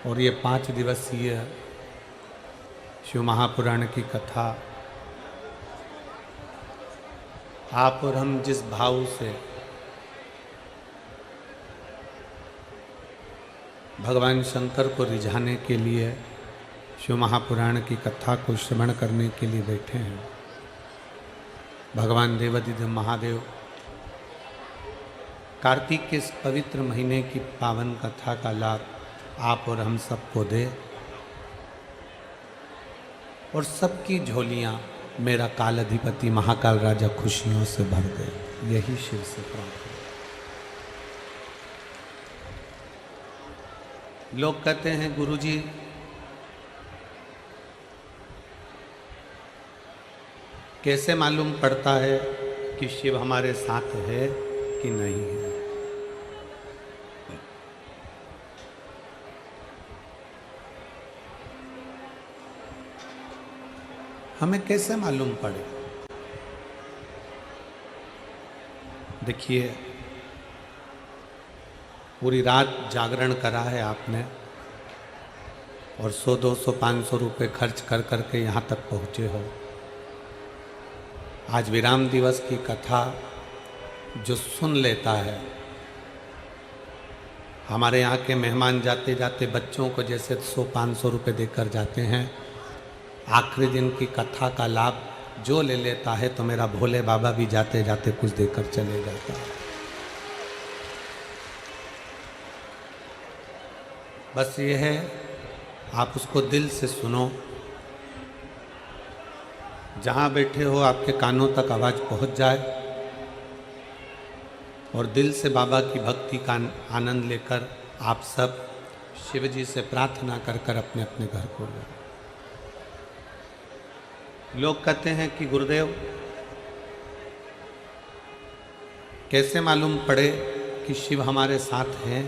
और ये 5 दिवसीय शिव महापुराण की कथा आप और हम जिस भाव से भगवान शंकर को रिझाने के लिए शिव महापुराण की कथा को श्रवण करने के लिए बैठे हैं, भगवान देवाधिदेव महादेव कार्तिक के इस पवित्र महीने की पावन कथा का लाभ आप और हम सबको दे और सबकी झोलियां मेरा काल अधिपति महाकाल राजा खुशियों से भर दे, यही शिव से प्रार्थना। लोग कहते हैं गुरुजी कैसे मालूम पड़ता है कि शिव हमारे साथ है कि नहीं है। हमें कैसे मालूम पड़े? देखिए, पूरी रात जागरण करा है आपने और 100, 200, 500 रुपये खर्च कर करके यहाँ तक पहुँचे हो। आज विराम दिवस की कथा जो सुन लेता है, हमारे यहाँ के मेहमान जाते जाते बच्चों को जैसे 100-500 रुपये देकर जाते हैं, आखिरी दिन की कथा का लाभ जो ले लेता है तो मेरा भोले बाबा भी जाते जाते कुछ देकर चले जाता है। बस ये है, आप उसको दिल से सुनो। जहाँ बैठे हो आपके कानों तक आवाज़ पहुँच जाए और दिल से बाबा की भक्ति का आनंद लेकर आप सब शिव जी से प्रार्थना कर कर अपने अपने घर को लो। लोग कहते हैं कि गुरुदेव कैसे मालूम पड़े कि शिव हमारे साथ है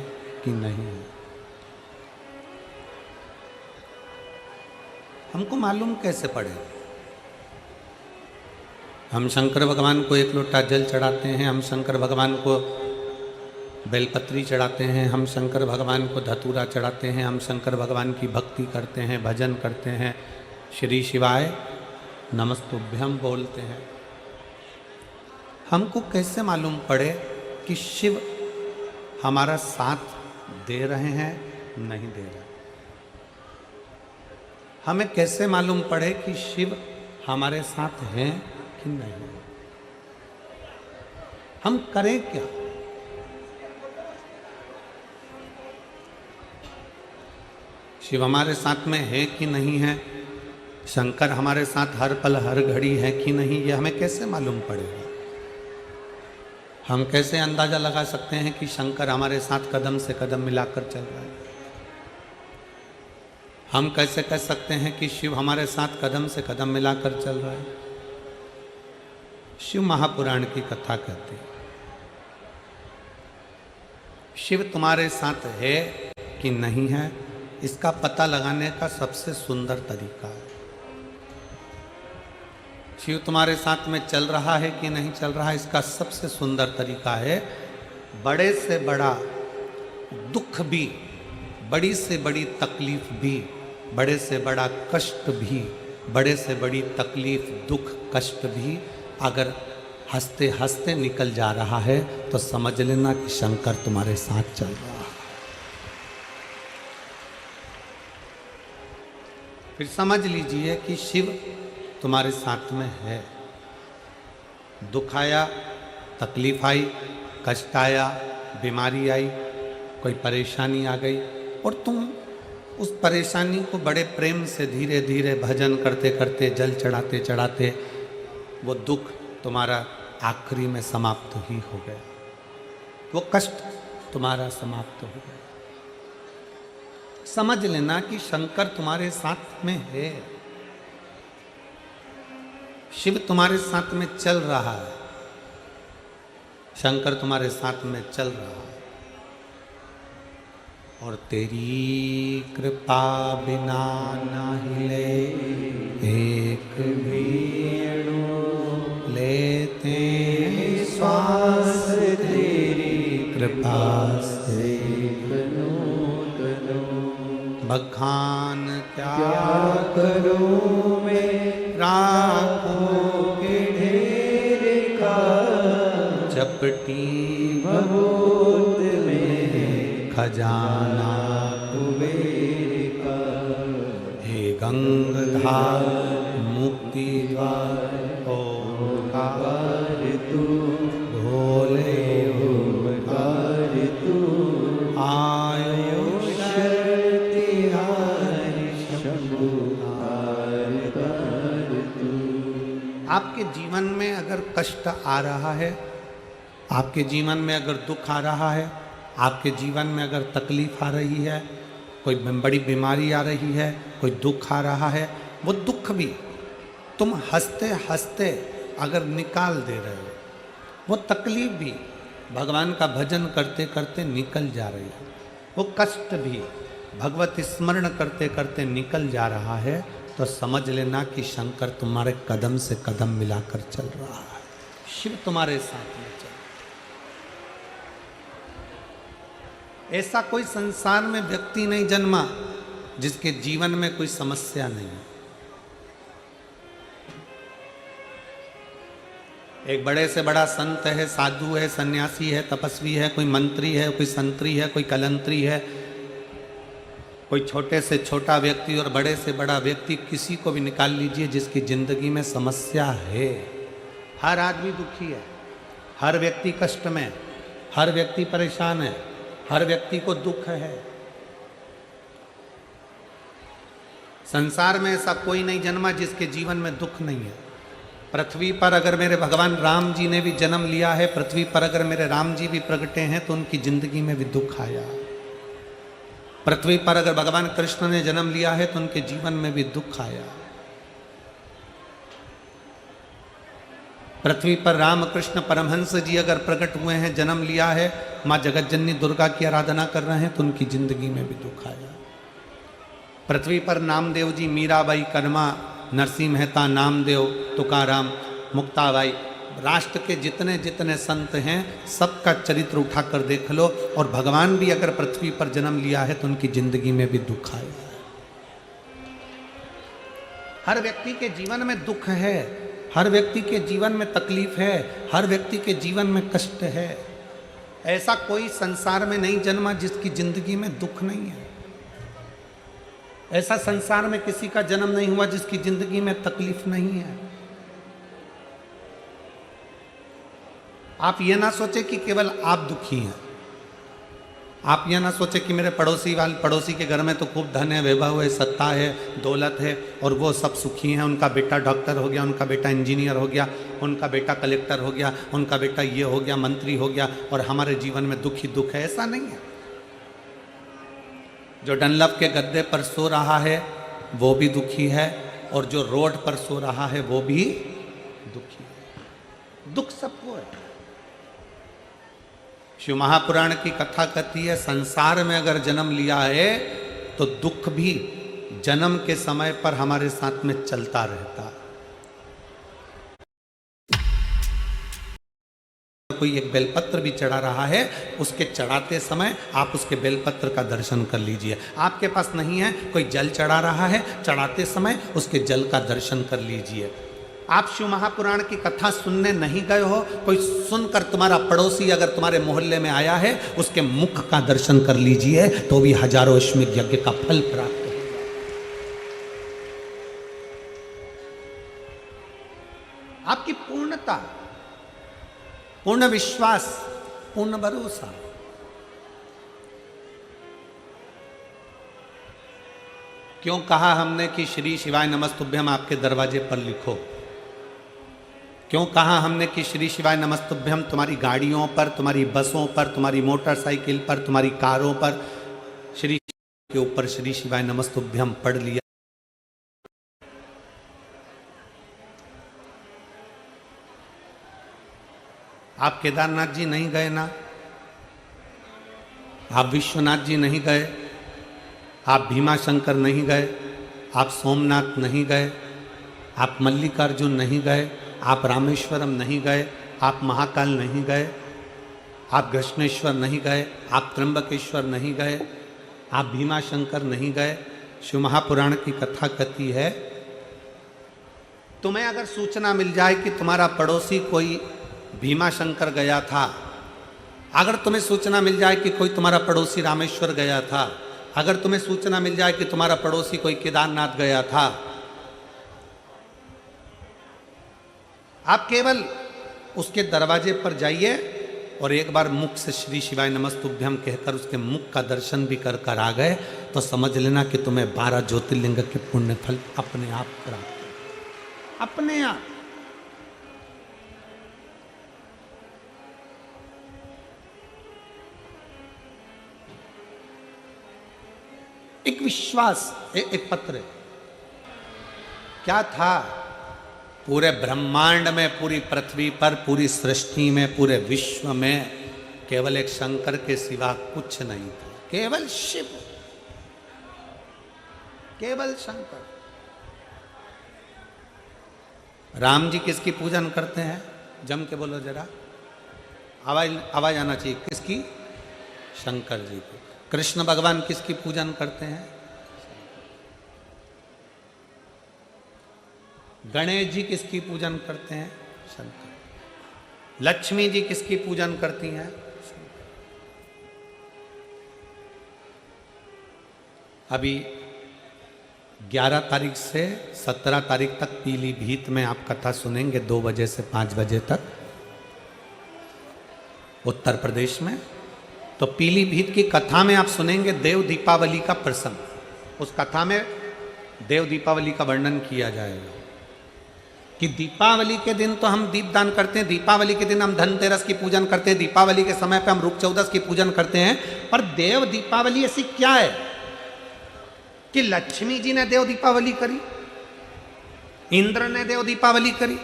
कि नहीं है। हमको मालूम कैसे पड़े? हम शंकर भगवान को 1 लोटा जल चढ़ाते हैं, हम शंकर भगवान को बेलपत्री चढ़ाते हैं, हम शंकर भगवान को धतूरा चढ़ाते हैं, हम शंकर भगवान की भक्ति करते हैं, भजन करते हैं, श्री शिवाय नमस्तुभ्यम बोलते हैं। हमको कैसे मालूम पड़े कि शिव हमारा साथ दे रहे हैं नहीं दे रहे? हमें कैसे मालूम पड़े कि शिव हमारे साथ हैं कि नहीं? हम करें क्या? शिव हमारे साथ में है कि नहीं है, शंकर हमारे साथ हर पल हर घड़ी है कि नहीं, ये हमें कैसे मालूम पड़ेगा? हम कैसे अंदाजा लगा सकते हैं कि शंकर हमारे साथ कदम से कदम मिलाकर चल रहा है? हम कैसे कह सकते हैं कि शिव हमारे साथ कदम से कदम मिलाकर चल रहा है? शिव महापुराण की कथा कहती है, शिव तुम्हारे साथ है कि नहीं है, इसका पता लगाने का सबसे सुंदर तरीका है। शिव तुम्हारे साथ में चल रहा है कि नहीं चल रहा है, इसका सबसे सुंदर तरीका है, बड़े से बड़ा दुख भी, बड़ी से बड़ी तकलीफ भी, बड़े से बड़ा कष्ट भी, बड़े से बड़ी तकलीफ दुख कष्ट भी अगर हंसते हंसते निकल जा रहा है तो समझ लेना कि शंकर तुम्हारे साथ चल रहा है। फिर समझ लीजिए कि शिव तुम्हारे साथ में है। दुख आया, तकलीफ आई, कष्ट आया, बीमारी आई, कोई परेशानी आ गई और तुम उस परेशानी को बड़े प्रेम से धीरे धीरे भजन करते करते, जल चढ़ाते चढ़ाते वो दुख तुम्हारा आखिरी में समाप्त ही हो गया, वो कष्ट तुम्हारा समाप्त हो गया। समझ लेना कि शंकर तुम्हारे साथ में है, शिव तुम्हारे साथ में चल रहा है, शंकर तुम्हारे साथ में चल रहा है। और तेरी कृपा बिना न हिले एक भी अणु लेते श्वास, तेरी कृपा से बखान क्या करूं मैं राखों के ढेर का, चपटी भभूत में खजाना कुबेर का। हे गंगाधार मुक्ति द्वार ओंकार तू, भोले ओंकार तू, आयो शरण तिहारी शंभु हार तू। आपके जीवन में अगर कष्ट आ रहा है, आपके जीवन में अगर दुख आ रहा है, आपके जीवन में अगर तकलीफ आ रही है, कोई बड़ी बीमारी आ रही है, कोई दुख आ रहा है, वो दुख भी तुम हंसते हंसते अगर निकाल दे रहे हो, वो तकलीफ भी भगवान का भजन करते करते निकल जा रही है, वो कष्ट भी भगवत स्मरण करते करते निकल जा रहा है, तो समझ लेना कि शंकर तुम्हारे कदम से कदम मिलाकर चल रहा है, शिव तुम्हारे साथ में चल। ऐसा कोई संसार में व्यक्ति नहीं जन्मा जिसके जीवन में कोई समस्या नहीं है। एक बड़े से बड़ा संत है, साधु है, सन्यासी है, तपस्वी है, कोई मंत्री है, कोई संतरी है, कोई कलंतरी है, कोई छोटे से छोटा व्यक्ति और बड़े से बड़ा व्यक्ति, किसी को भी निकाल लीजिए जिसकी जिंदगी में समस्या है। हर आदमी दुखी है, हर व्यक्ति कष्ट में, हर व्यक्ति परेशान है, हर व्यक्ति को दुख है। संसार में ऐसा कोई नहीं जन्मा जिसके जीवन में दुख नहीं है। पृथ्वी पर अगर मेरे भगवान राम जी ने भी जन्म लिया है, पृथ्वी पर अगर मेरे राम जी भी प्रगटे हैं, तो उनकी जिंदगी में भी दुख आया। पृथ्वी पर अगर भगवान कृष्ण ने जन्म लिया है, तो उनके जीवन में भी दुख आया। पृथ्वी पर रामकृष्ण परमहंस जी अगर प्रकट हुए हैं, जन्म लिया है, माँ जगतजननी दुर्गा की आराधना कर रहे हैं, तो उनकी जिंदगी में भी दुख आया। पृथ्वी पर नामदेव जी, मीराबाई, कर्मा, नरसिंह मेहता, नामदेव, तुकाराम, मुक्ताबाई, राष्ट्र के जितने जितने संत हैं, सबका चरित्र उठाकर देख लो, और भगवान भी अगर पृथ्वी पर जन्म लिया है, तो उनकी जिंदगी में भी दुख आया है। हर व्यक्ति के जीवन में दुख है, हर व्यक्ति के जीवन में तकलीफ है, हर व्यक्ति के जीवन में कष्ट है। ऐसा कोई संसार में नहीं जन्मा जिसकी जिंदगी में दुख नहीं है। ऐसा संसार में किसी का जन्म नहीं हुआ जिसकी जिंदगी में तकलीफ नहीं है। आप ये ना सोचे कि केवल आप दुखी हैं, आप ये ना सोचे कि मेरे पड़ोसी के घर में तो खूब धन है, वैभव है, सत्ता है, दौलत है, और वो सब सुखी हैं, उनका बेटा डॉक्टर हो गया, उनका बेटा इंजीनियर हो गया, उनका बेटा कलेक्टर हो गया, उनका बेटा ये हो गया, मंत्री हो गया, और हमारे जीवन में दुख ही दुख है। ऐसा नहीं है। जो डनलप के गद्दे पर सो रहा है वो भी दुखी है, और जो रोड पर सो रहा है वो भी दुखी है। दुख सबको है। शिव महापुराण की कथा कहती है, संसार में अगर जन्म लिया है तो दुख भी जन्म के समय पर हमारे साथ में चलता रहता है। कोई एक बेलपत्र भी चढ़ा रहा है, उसके चढ़ाते समय आप उसके बेलपत्र का दर्शन कर लीजिए। आपके पास नहीं है, कोई जल चढ़ा रहा है, चढ़ाते समय उसके जल का दर्शन कर लीजिए। आप शिव महापुराण की कथा सुनने नहीं गए हो, कोई सुनकर तुम्हारा पड़ोसी अगर तुम्हारे मोहल्ले में आया है, उसके मुख का दर्शन कर लीजिए, तो भी हजारों अश्वमेध यज्ञ का फल प्राप्त होगा। आपकी पूर्णता, पूर्ण विश्वास, पूर्ण भरोसा। क्यों कहा हमने कि श्री शिवाय नमस्तुभ्यम आपके दरवाजे पर लिखो? क्यों कहा हमने कि श्री शिवाय नमस्तुभ्यम तुम्हारी गाड़ियों पर, तुम्हारी बसों पर, तुम्हारी मोटरसाइकिल पर, तुम्हारी कारों पर श्री के ऊपर श्री शिवाय नमस्तुभ्यम पढ़ लिया? आप केदारनाथ जी नहीं गए ना, आप विश्वनाथ जी नहीं गए, आप भीमाशंकर नहीं गए, आप सोमनाथ नहीं गए, आप मल्लिकार्जुन नहीं गए, आप रामेश्वरम नहीं गए, आप महाकाल नहीं गए, आप कृष्णेश्वर नहीं गए, आप त्र्यंबकेश्वर नहीं गए, आप भीमा शंकर नहीं गए। शिव महापुराण की कथा कहती है, तुम्हें अगर सूचना मिल जाए कि तुम्हारा पड़ोसी कोई भीमा शंकर गया था, अगर तुम्हें सूचना मिल जाए कि कोई तुम्हारा पड़ोसी रामेश्वर गया था, अगर तुम्हें सूचना मिल जाए कि तुम्हारा पड़ोसी कोई केदारनाथ गया था, आप केवल उसके दरवाजे पर जाइए और एक बार मुख से श्री शिवाय नमस्तुभ्यम कहकर उसके मुख का दर्शन भी कर कर आ गए तो समझ लेना कि तुम्हें 12 ज्योतिर्लिंग के पुण्य फल अपने आप प्राप्त, अपने आप। एक विश्वास, एक पत्र क्या था, पूरे ब्रह्मांड में, पूरी पृथ्वी पर, पूरी सृष्टि में, पूरे विश्व में केवल एक शंकर के सिवा कुछ नहीं था, केवल शिव, केवल शंकर। राम जी किसकी पूजन करते हैं? जम के बोलो जरा, आवाज आना चाहिए। किसकी? शंकर जी की। कृष्ण भगवान किसकी पूजन करते हैं? गणेश जी किसकी पूजन करते हैं? शंकर। लक्ष्मी जी किसकी पूजन करती हैं? अभी 11 तारीख से 17 तारीख तक पीलीभीत में आप कथा सुनेंगे 2 बजे से 5 बजे तक, उत्तर प्रदेश में। तो पीलीभीत की कथा में आप सुनेंगे देव दीपावली का प्रसंग। उस कथा में देव दीपावली का वर्णन किया जाएगा कि दीपावली के दिन तो हम दीपदान करते हैं, दीपावली के दिन हम धनतेरस की पूजन करते हैं, दीपावली के समय पे हम रूप चौदस की पूजन करते हैं, पर देव दीपावली ऐसी क्या है कि लक्ष्मी जी ने देव दीपावली करी, इंद्र ने देव दीपावली करी,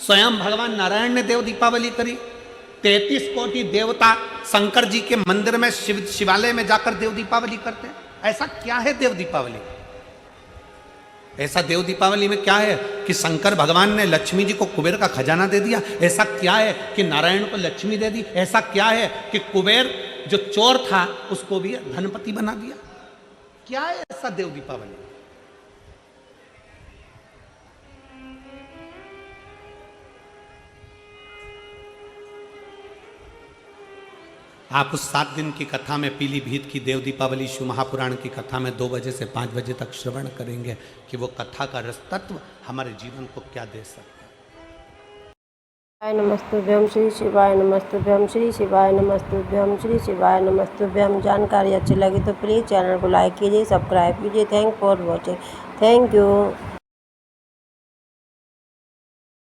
स्वयं भगवान नारायण ने देव दीपावली करी, 33 कोटि देवता शंकर जी के मंदिर में शिवालय में जाकर देव दीपावली करते हैं। ऐसा क्या है देव दीपावली? ऐसा देव दीपावली में क्या है कि शंकर भगवान ने लक्ष्मी जी को कुबेर का खजाना दे दिया? ऐसा क्या है कि नारायण को लक्ष्मी दे दी? ऐसा क्या है कि कुबेर जो चोर था उसको भी धनपति बना दिया? क्या है ऐसा देव दीपावली? आप उस 7 दिन की कथा में पीलीभीत की देव दीपावली शिव महापुराण की कथा में 2 बजे से 5 बजे तक श्रवण करेंगे कि वो कथा का रस तत्व हमारे जीवन को क्या दे सकता है। नमस्तुभ्यम श्री शिवाय नमस्तुभ्यम श्री शिवाय नमस्तुभ्यम श्री शिवाय नमस्तुभ्यम। जानकारी अच्छी लगी तो प्लीज़ चैनल को लाइक कीजिए, सब्सक्राइब कीजिए। Thank for watching. Thank you.